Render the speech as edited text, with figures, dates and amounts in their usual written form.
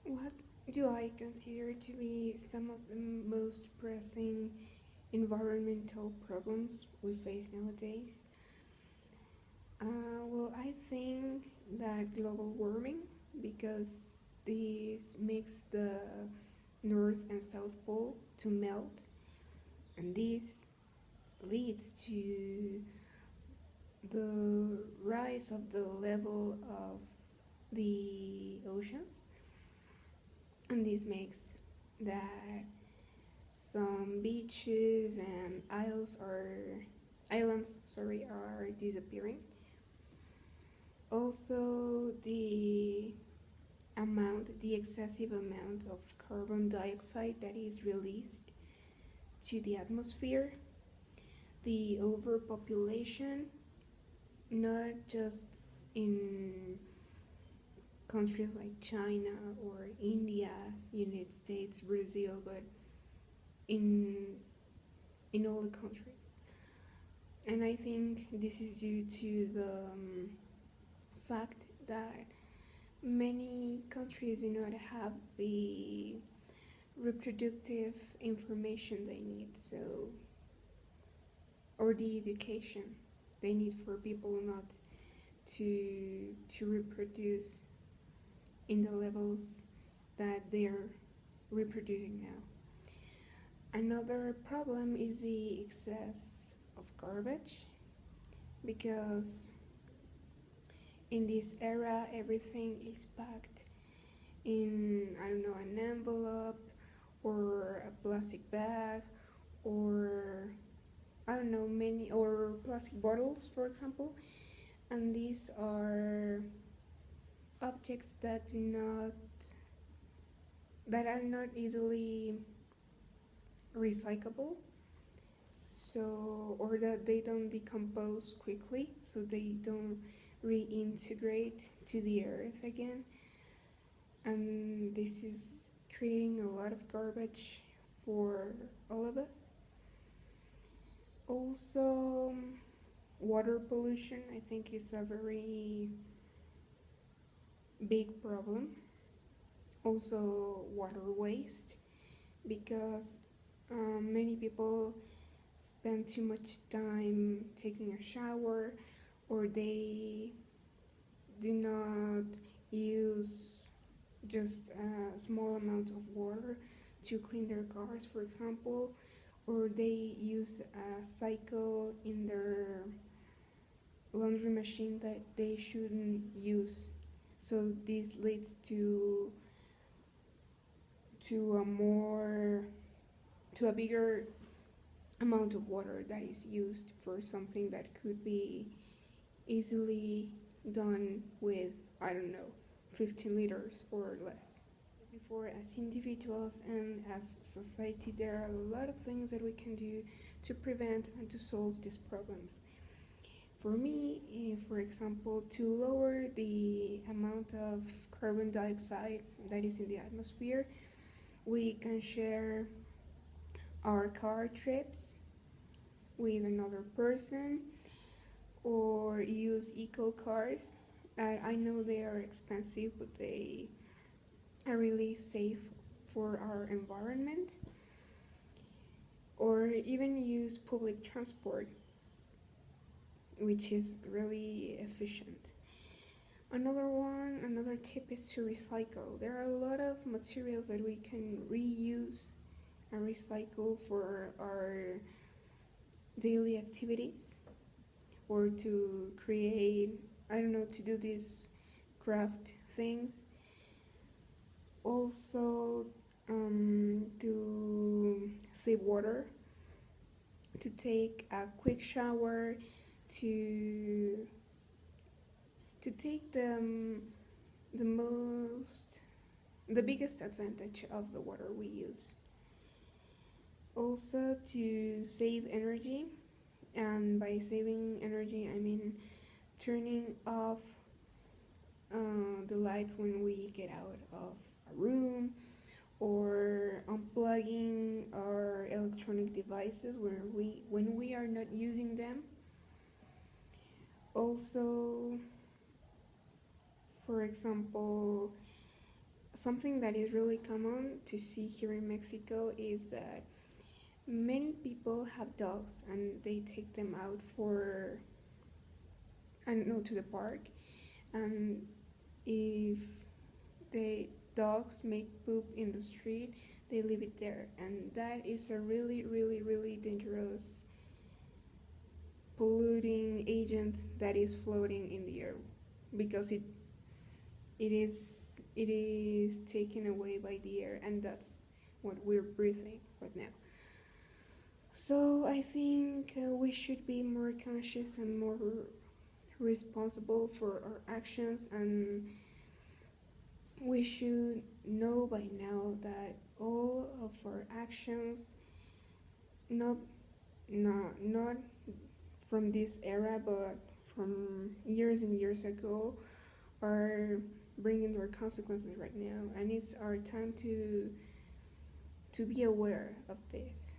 What do I consider to be some of the most pressing environmental problems we face nowadays? Well, I think that global warming, because this makes the North and South Pole to melt, and this leads to the rise of the level of the oceans, and this makes that some beaches and islands are disappearing. Also, the excessive amount of carbon dioxide that is released to the atmosphere, the overpopulation, not just in countries like China or India, United States, Brazil, but in in all the countries. And I think this is due to the fact that many countries do not have the reproductive information they need, so or the education they need for people not to reproduce in the levels that they're reproducing now. Another problem is the excess of garbage, because in this era everything is packed in, I don't know, an envelope or a plastic bag, or I don't know, many, or plastic bottles, for example. And these are objects that are not easily recyclable, so, or that they don't decompose quickly, so they don't reintegrate to the earth again. And this is creating a lot of garbage for all of us. Also, water pollution, I think, is a very big problem. Also, water waste, because many people spend too much time taking a shower, or they do not use just a small amount of water to clean their cars, for example, or they use a cycle in their laundry machine that they shouldn't use. So this leads to a more to a bigger amount of water that is used for something that could be easily done with, I don't know, 50 liters or less. Before, as individuals and as society, there are a lot of things that we can do to prevent and to solve these problems. For me, for example, to lower the amount of carbon dioxide that is in the atmosphere, we can share our car trips with another person, or use eco cars. I know they are expensive, but they are really safe for our environment. Or even use public transport, which is really efficient. Another tip is to recycle. There are a lot of materials that we can reuse and recycle for our daily activities, or to create, I don't know, to do these craft things. Also, to save water, to take a quick shower, to take the most the biggest advantage of the water we use. Also, to save energy, and by saving energy I mean turning off the lights when we get out of a room, or unplugging our electronic devices when we are not using them. Also, for example, something that is really common to see here in Mexico is that many people have dogs and they take them out for, I don't know, to the park, and if the dogs make poop in the street, they leave it there, and that is a really, really, really dangerous polluting agent that is floating in the air because it is taken away by the air, and that's what we're breathing right now. So I think we should be more conscious and more responsible for our actions, and we should know by now that all of our actions, not not from this era but from years and years ago, are bringing their consequences right now, and it's our time to be aware of this.